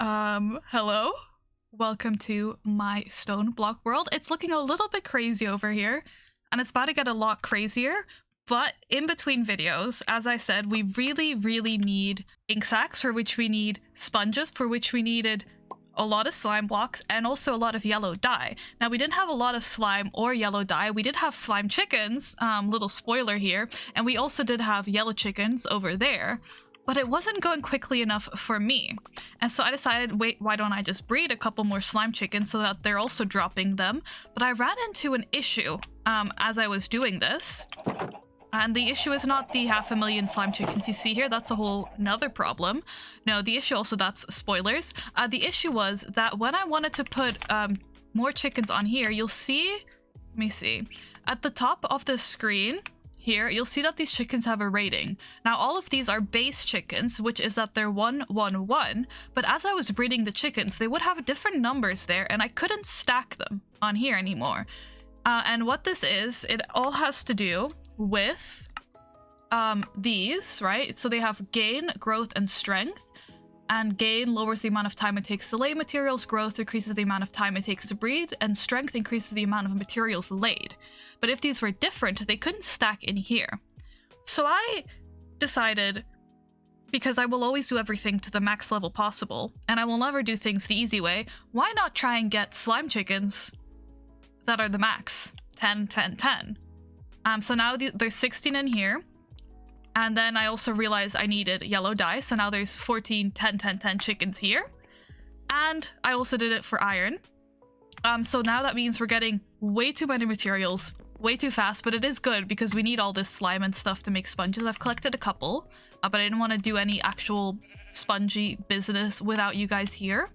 Hello? Welcome to my StoneBlock world. It's looking a little bit crazy over here, and it's about to get a lot crazier, but in between videos, as I said, we really need ink sacs, for which we need sponges, for which we needed a lot of slime blocks, and also a lot of yellow dye. Now, we didn't have a lot of slime or yellow dye. We did have slime chickens, little spoiler here, and we also did have yellow chickens over there. But it wasn't going quickly enough for me. And so I decided, wait, why don't I just breed a couple more slime chickens so that they're also dropping them? But I ran into an issue as I was doing this. And the issue is not the 500,000 slime chickens you see here. That's a whole nother problem. No, the issue also, that's spoilers. The issue was that when I wanted to put more chickens on here, you'll see, let me see, at the top of the screen, here, you'll see that these chickens have a rating. Now, all of these are base chickens, which is that they're 111, but as I was breeding the chickens, they would have different numbers there, and I couldn't stack them on here anymore. And what this is, it all has to do with these, right? So they have gain, growth, and strength. And gain lowers the amount of time it takes to lay materials, growth decreases the amount of time it takes to breed, and strength increases the amount of materials laid. But if these were different, they couldn't stack in here. So I decided, because I will always do everything to the max level possible, and I will never do things the easy way, why not try and get slime chickens that are the max? 10, 10, 10. So now there's 16 in here. And then I also realized I needed yellow dye, so now there's 14, 10, 10, 10 chickens here. And I also did it for iron. So now that means we're getting way too many materials, way too fast, but it is good because we need all this slime and stuff to make sponges. I've collected a couple, but I didn't want to do any actual spongy business without you guys here.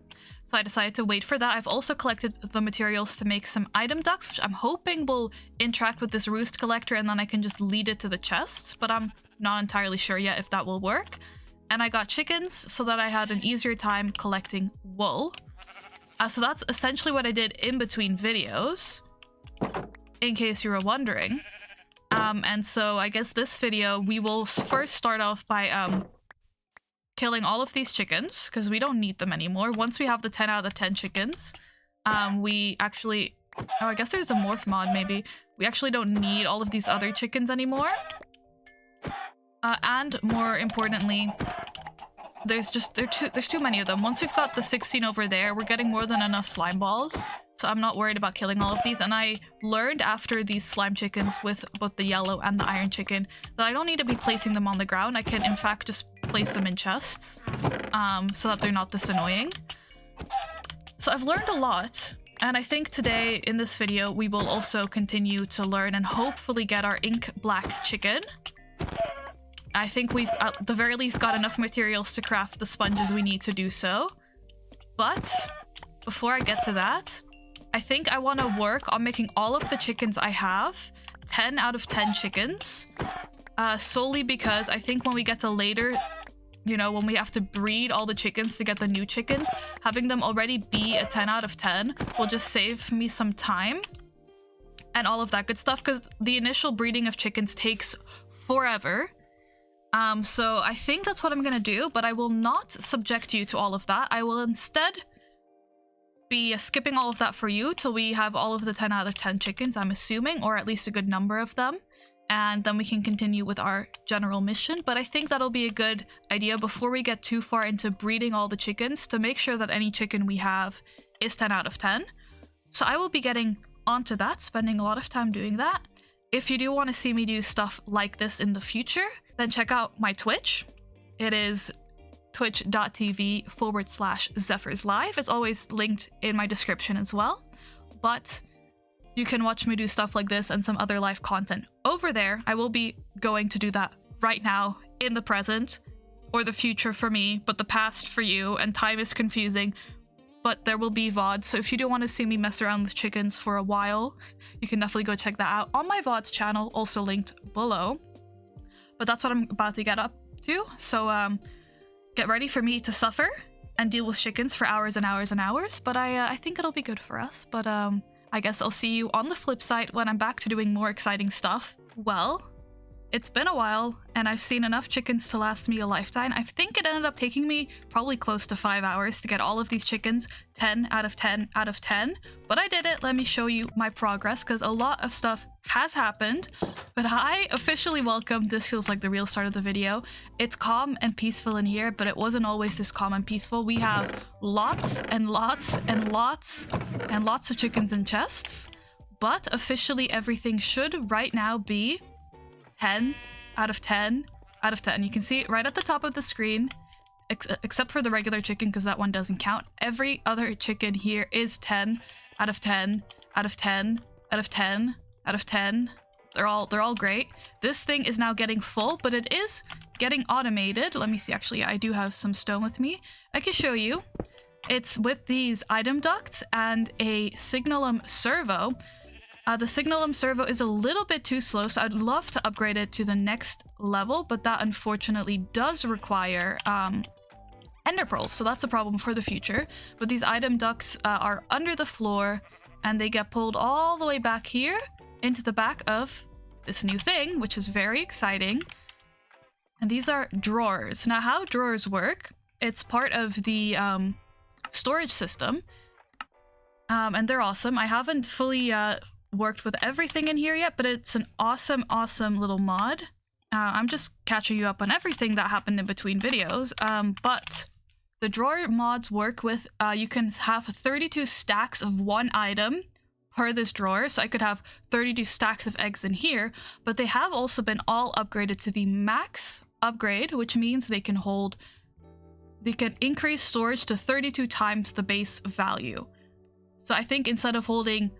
So I decided to wait for that. I've also collected the materials to make some item ducts, which I'm hoping will interact with this roost collector, and then I can just lead it to the chests, but I'm not entirely sure yet if that will work. And I got chickens so that I had an easier time collecting wool. So that's essentially what I did in between videos, in case you were wondering. And so I guess this video, we will first start off by killing all of these chickens, because we don't need them anymore. Once we have the 10 out of 10 chickens, we actually... Oh, I guess there's a morph mod, maybe. We actually don't need all of these other chickens anymore. And more importantly, there's too many of them. Once we've got the 16 over there, we're getting more than enough slime balls, so I'm not worried about killing all of these. And I learned after these slime chickens with both the yellow and the iron chicken that I don't need to be placing them on the ground. I can in fact just place them in chests, so that they're not this annoying. So I've learned a lot, and I think today in this video we will also continue to learn and hopefully get our ink black chicken. I think we've at the very least got enough materials to craft the sponges we need to do so. But before I get to that, I think I want to work on making all of the chickens I have 10 out of 10 chickens. Solely because I think when we get to later, you know, when we have to breed all the chickens to get the new chickens, having them already be a 10 out of 10 will just save me some time and all of that good stuff, because the initial breeding of chickens takes forever. So I think that's what I'm gonna do, but I will not subject you to all of that. I will instead be skipping all of that for you till we have all of the 10 out of 10 chickens, I'm assuming, or at least a good number of them. And then we can continue with our general mission. But I think that'll be a good idea before we get too far into breeding all the chickens, to make sure that any chicken we have is 10 out of 10. So I will be getting onto that, spending a lot of time doing that. If you do want to see me do stuff like this in the future, then check out my Twitch. It is twitch.tv/Zephyrs live. It's always linked in my description as well. But you can watch me do stuff like this and some other live content over there. I will be going to do that right now in the present, or the future for me, but the past for you, and time is confusing. But there will be VODs, so if you do want to see me mess around with chickens for a while, you can definitely go check that out on my VODs channel, also linked below. But that's what I'm about to get up to, so get ready for me to suffer and deal with chickens for hours and hours and hours, but I think it'll be good for us. But I guess I'll see you on the flip side when I'm back to doing more exciting stuff. Well, It's been a while, and I've seen enough chickens to last me a lifetime. I think it ended up taking me probably close to 5 hours to get all of these chickens 10 out of 10 out of 10. But I did it. Let me show you my progress, because a lot of stuff has happened. But I officially welcome, this feels like the real start of the video. It's calm and peaceful in here, but it wasn't always this calm and peaceful. We have lots and lots and lots and lots of chickens in chests. But officially everything should right now be 10 out of 10 out of 10. You can see it right at the top of the screen, except for the regular chicken because that one doesn't count. Every other chicken here is 10 out of 10 out of 10 out of 10 out of 10. They're all great. This thing is now getting full, but it is getting automated. Let me see. Actually, I do have some stone with me. I can show you. It's with these item ducts and a signalum servo. The signalum servo is a little bit too slow, so I'd love to upgrade it to the next level, but that unfortunately does require ender pearls, so that's a problem for the future. But these item ducts are under the floor, and they get pulled all the way back here into the back of this new thing, which is very exciting. And these are drawers. Now, how drawers work, it's part of the storage system, and they're awesome. I haven't fully worked with everything in here yet, but it's an awesome little mod. I'm just catching you up on everything that happened in between videos, but the drawer mods work with you can have 32 stacks of one item per this drawer, so I could have 32 stacks of eggs in here, but they have also been all upgraded to the max upgrade, which means they can increase storage to 32 times the base value. So I think instead of holding,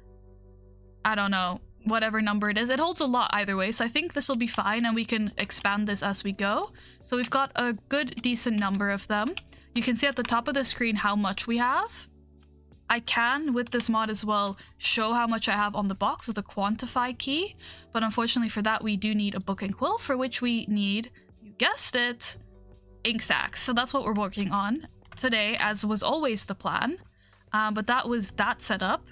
I don't know, whatever number it is, it holds a lot either way, so I think this will be fine, and we can expand this as we go. So we've got a good decent number of them. You can see at the top of the screen how much we have. I can, with this mod as well, show how much I have on the box with a quantify key, but unfortunately for that we do need a book and quill, for which we need, you guessed it, ink sacks. So that's what we're working on today, as was always the plan, but that was that setup.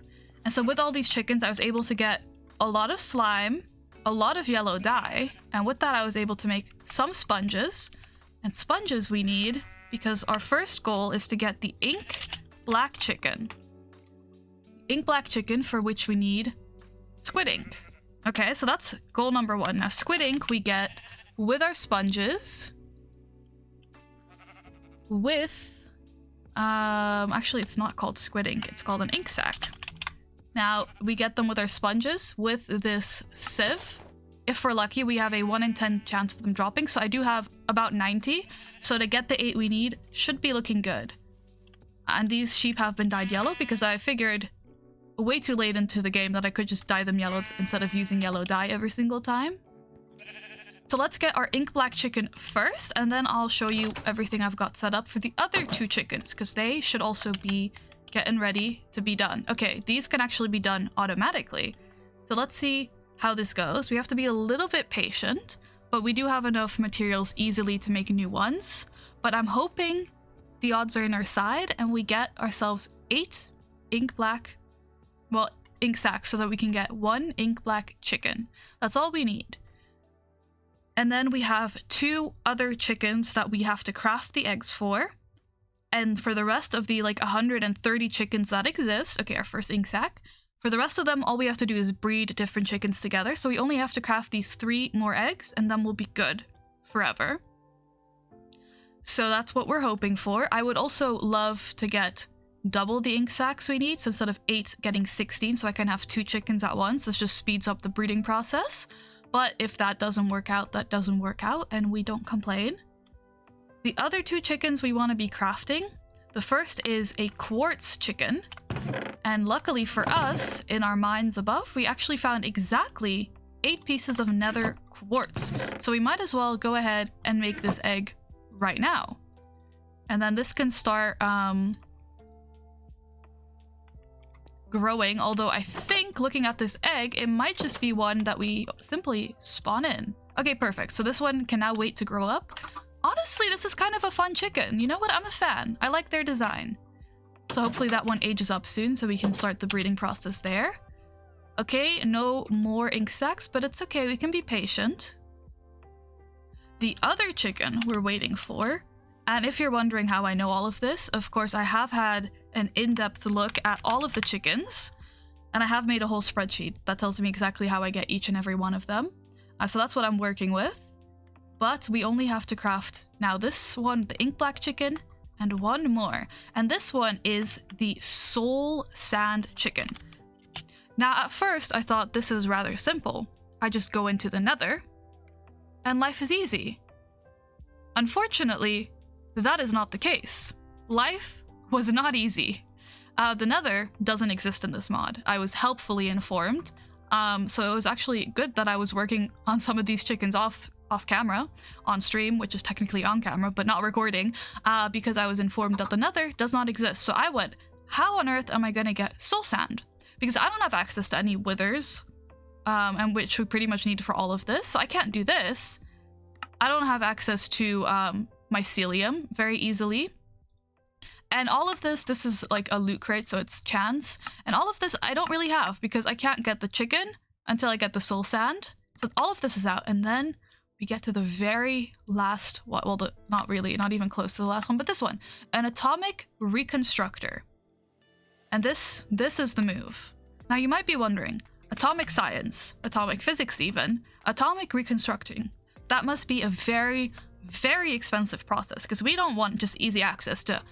And so with all these chickens, I was able to get a lot of slime, a lot of yellow dye, and with that I was able to make some sponges. And sponges we need because our first goal is to get the ink black chicken. Ink black chicken, for which we need squid ink. Okay, so that's goal number 1. Now squid ink we get with our sponges, with actually it's not called squid ink, it's called an ink sac. Now, we get them with our sponges, with this sieve. If we're lucky, we have a 1 in 10 chance of them dropping, so I do have about 90. So to get the 8 we need, should be looking good. And these sheep have been dyed yellow because I figured way too late into the game that I could just dye them yellow instead of using yellow dye every single time. So let's get our ink black chicken first, and then I'll show you everything I've got set up for the other 2 chickens, because they should also be getting ready to be done. Okay, these can actually be done automatically. So let's see how this goes. We have to be a little bit patient, but we do have enough materials easily to make new ones. But I'm hoping the odds are in our side and we get ourselves 8 ink black, well, ink sacks, so that we can get 1 ink black chicken. That's all we need. And then we have 2 other chickens that we have to craft the eggs for. And for the rest of the 130 chickens that exist, okay, our first ink sac, for the rest of them, all we have to do is breed different chickens together. So we only have to craft these 3 more eggs, and then we'll be good forever. So that's what we're hoping for. I would also love to get double the ink sacs we need. So instead of 8, getting 16, so I can have 2 chickens at once. This just speeds up the breeding process. But if that doesn't work out, that doesn't work out, and we don't complain. The other 2 chickens we want to be crafting. The first is a quartz chicken. And luckily for us, in our mines above, we actually found exactly 8 pieces of nether quartz. So we might as well go ahead and make this egg right now. And then this can start growing, although I think looking at this egg, it might just be one that we simply spawn in. Okay, perfect. So this one can now wait to grow up. Honestly, this is kind of a fun chicken. You know what? I'm a fan. I like their design. So hopefully that one ages up soon so we can start the breeding process there. Okay, no more ink sacs, but it's okay. We can be patient. the other chicken we're waiting for. And if you're wondering how I know all of this, of course I have had an in-depth look at all of the chickens, and I have made a whole spreadsheet that tells me exactly how I get each and every one of them. So that's what I'm working with. But we only have to craft now this one, the ink black chicken, and one more. And this one is the soul sand chicken. Now at first I thought this is rather simple. I just go into the nether and life is easy. Unfortunately, that is not the case. Life was not easy. The nether doesn't exist in this mod. I was helpfully informed. So it was actually good that I was working on some of these chickens off camera, on stream, which is technically on camera, but not recording, because I was informed that the nether does not exist. So I went, how on earth am I gonna get soul sand? Because I don't have access to any withers, and which we pretty much need for all of this, so I can't do this. I don't have access to mycelium very easily. And all of this is like a loot crate, so it's chance. And all of this I don't really have because I can't get the chicken until I get the soul sand. So all of this is out, and then we get to the very last, well, not really, not even close to the last one, but this one, an atomic reconstructor. And this is the move. Now you might be wondering, atomic science, atomic physics even, atomic reconstructing, that must be a very, very expensive process because we don't want just easy access to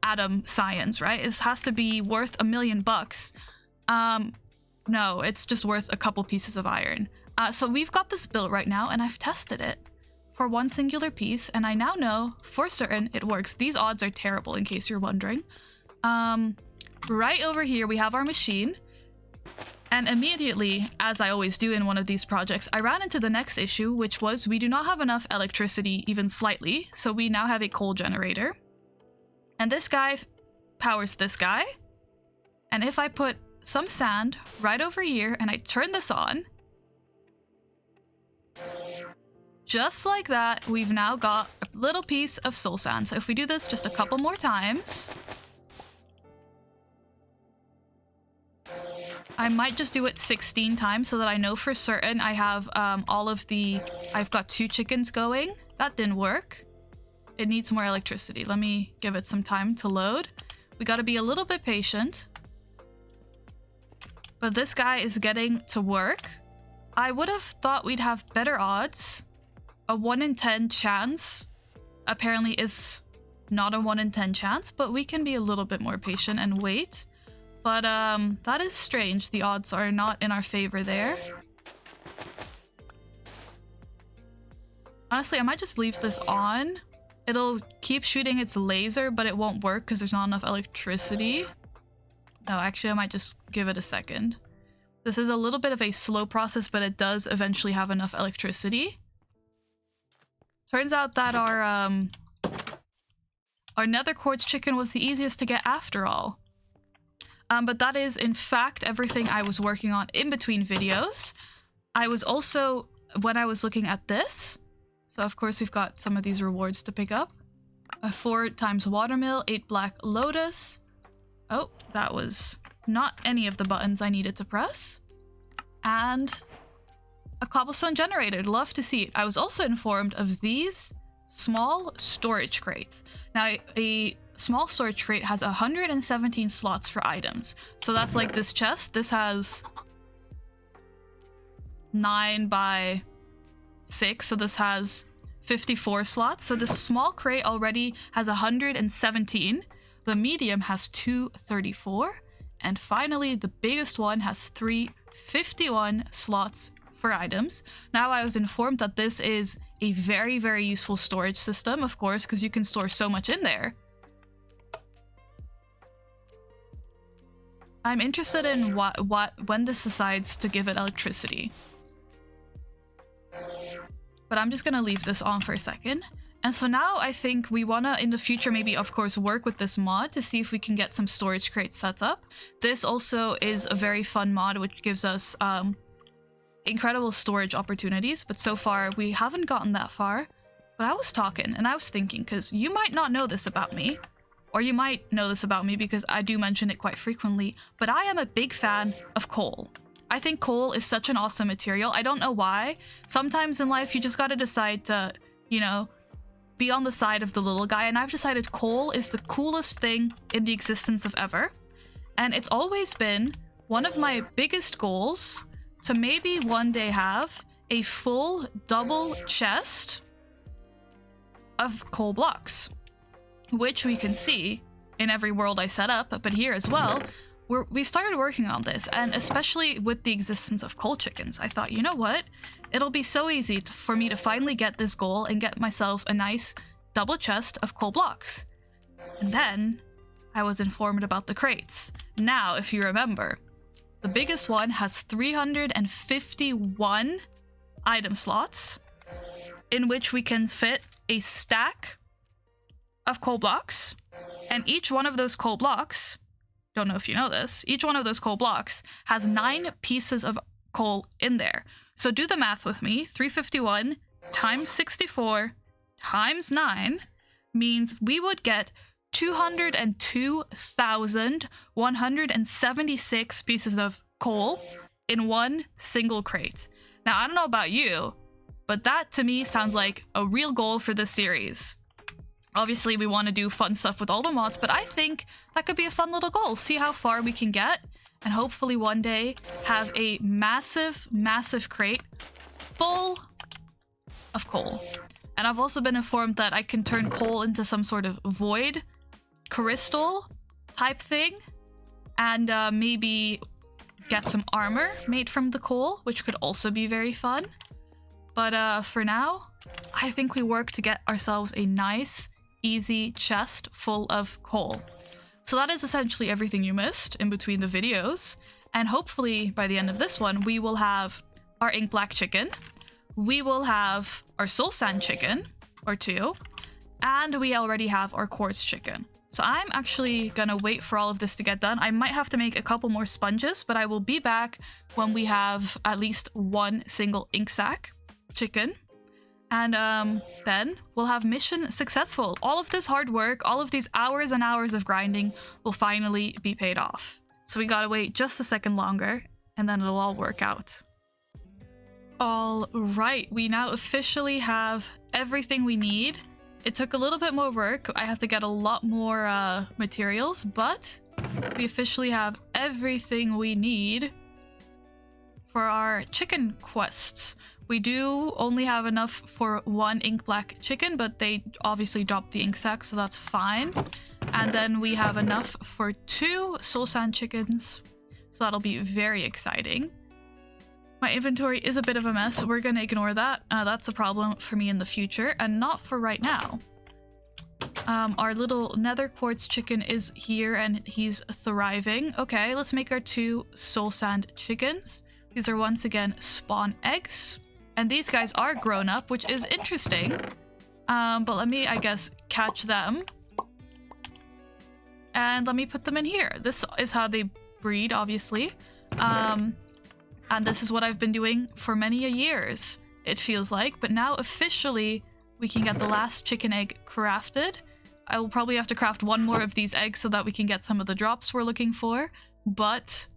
atom science, right? This has to be worth $1 million. No, it's just worth a couple pieces of iron. So we've got this built right now, and I've tested it for one singular piece, and I now know for certain it works. These odds are terrible, in case you're wondering. Right over here, we have our machine, and immediately, as I always do in one of these projects, I ran into the next issue, which was we do not have enough electricity, even slightly, so we now have a coal generator. And this guy powers this guy, and if I put some sand right over here, and I turn this on, just like that, we've now got a little piece of soul sand. So if we do this just a couple more times, I might just do it 16 times so that I know for certain I have I've got 2 chickens going. That didn't work. It needs more electricity. Let me give it some time to load. We gotta be a little bit patient. But this guy is getting to work. I would have thought we'd have better odds. A 1 in 10 chance apparently is not a 1 in 10 chance, but we can be a little bit more patient and wait. But that is strange. The odds are not in our favor there. Honestly, I might just leave this on. It'll keep shooting its laser, but it won't work because there's not enough electricity. No, actually, I might just give it a second. This is a little bit of a slow process, but it does eventually have enough electricity. Turns out that our nether quartz chicken was the easiest to get after all. But that is, in fact, everything I was working on in between videos. I was also, when I was looking at this, so of course we've got some of these rewards to pick up. 4 times watermill, 8 black lotus. Oh, that was not any of the buttons I needed to press. And a cobblestone generator. Love to see it. I was also informed of these small storage crates. Now, a small storage crate has 117 slots for items. So that's like this chest. This has 9 by 6. So this has 54 slots. So this small crate already has 117. The medium has 234. And finally, the biggest one has 351 slots for items. Now, I was informed that this is a very, very useful storage system, of course, because you can store so much in there. I'm interested in when this decides to give it electricity. But I'm just gonna leave this on for a second. And so now I think we wanna, in the future, maybe, of course, work with this mod to see if we can get some storage crates set up. This also is a very fun mod, which gives us incredible storage opportunities. But so far, we haven't gotten that far. But I was talking and I was thinking, because you might not know this about me, or you might know this about me because I do mention it quite frequently, but I am a big fan of coal. I think coal is such an awesome material. I don't know why. Sometimes in life, you just gotta decide to you know, be on the side of the little guy, and I've decided coal is the coolest thing in the existence of ever. And it's always been one of my biggest goals to maybe one day have a full double chest of coal blocks, which we can see in every world I set up, but here as well, we've started working on this, and especially with the existence of coal chickens, I thought, you know what? It'll be so easy for me to finally get this goal and get myself a nice double chest of coal blocks. And then I was informed about the crates. Now, if you remember, the biggest one has 351 item slots in which we can fit a stack of coal blocks, and each one of those coal blocks, don't know if you know this, each one of those coal blocks has 9 pieces of coal in there. So do the math with me. 351 times 64 times 9 means we would get 202,176 pieces of coal in one single crate. Now, I don't know about you, but that to me sounds like a real goal for this series. Obviously, we want to do fun stuff with all the mods, but I think that could be a fun little goal. See how far we can get, and hopefully one day have a massive, massive crate full of coal. And I've also been informed that I can turn coal into some sort of void crystal type thing, and maybe get some armor made from the coal, which could also be very fun. But for now, I think we work to get ourselves a nice, easy chest full of coal. So that is essentially everything you missed in between the videos, and hopefully by the end of this one we will have our ink black chicken, we will have our soul sand chicken or 2, and we already have our quartz chicken. So I'm actually gonna wait for all of this to get done. I might have to make a couple more sponges, but I will be back when we have at least 1 single ink sac chicken. And then we'll have mission successful. All of this hard work, all of these hours and hours of grinding will finally be paid off. So we gotta wait just a second longer, and then it'll all work out. All right, we now officially have everything we need. It took a little bit more work. I have to get a lot more materials, but we officially have everything we need for our chicken quests. We do only have enough for 1 ink black chicken, but they obviously dropped the ink sac, so that's fine. And then we have enough for 2 soul sand chickens, so that'll be very exciting. My inventory is a bit of a mess. We're gonna ignore that. That's a problem for me in the future, and not for right now. Our little nether quartz chicken is here, and he's thriving. Okay, let's make our 2 soul sand chickens. These are once again spawn eggs. And these guys are grown up, which is interesting. But let me, I guess, catch them. And let me put them in here. This is how they breed, obviously. And this is what I've been doing for many a years, it feels like. But now officially, we can get the last chicken egg crafted. I will probably have to craft 1 more of these eggs so that we can get some of the drops we're looking for. But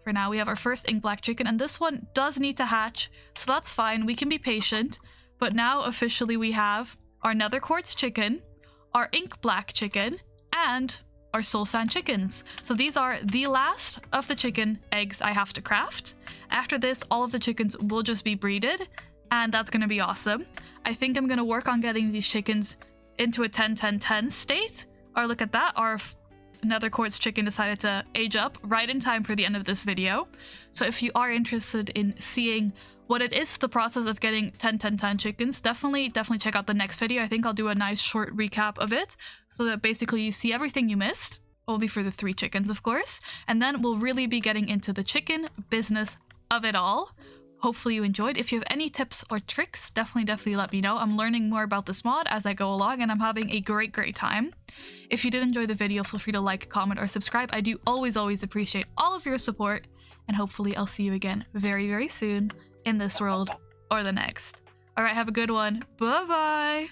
for now, we have our first ink black chicken, and this one does need to hatch, so that's fine. We can be patient. But now officially we have our nether quartz chicken, our ink black chicken, and our soul sand chickens. So these are the last of the chicken eggs I have to craft. After this, all of the chickens will just be breeded, and that's gonna be awesome. I think I'm gonna work on getting these chickens into a 10-10-10 state. Or look at that, our nether quartz chicken decided to age up right in time for the end of this video. So if you are interested in seeing what it is, the process of getting 10-10-10 chickens, definitely check out the next video. I think I'll do a nice short recap of it, so that basically you see everything you missed, only for the 3 chickens, of course. And then we'll really be getting into the chicken business of it all. Hopefully you enjoyed. If you have any tips or tricks, definitely let me know. I'm learning more about this mod as I go along, and I'm having a great time. If you did enjoy the video, feel free to like, comment, or subscribe. I do always appreciate all of your support, and hopefully I'll see you again very soon in this world or the next. All right, have a good one. Bye-bye.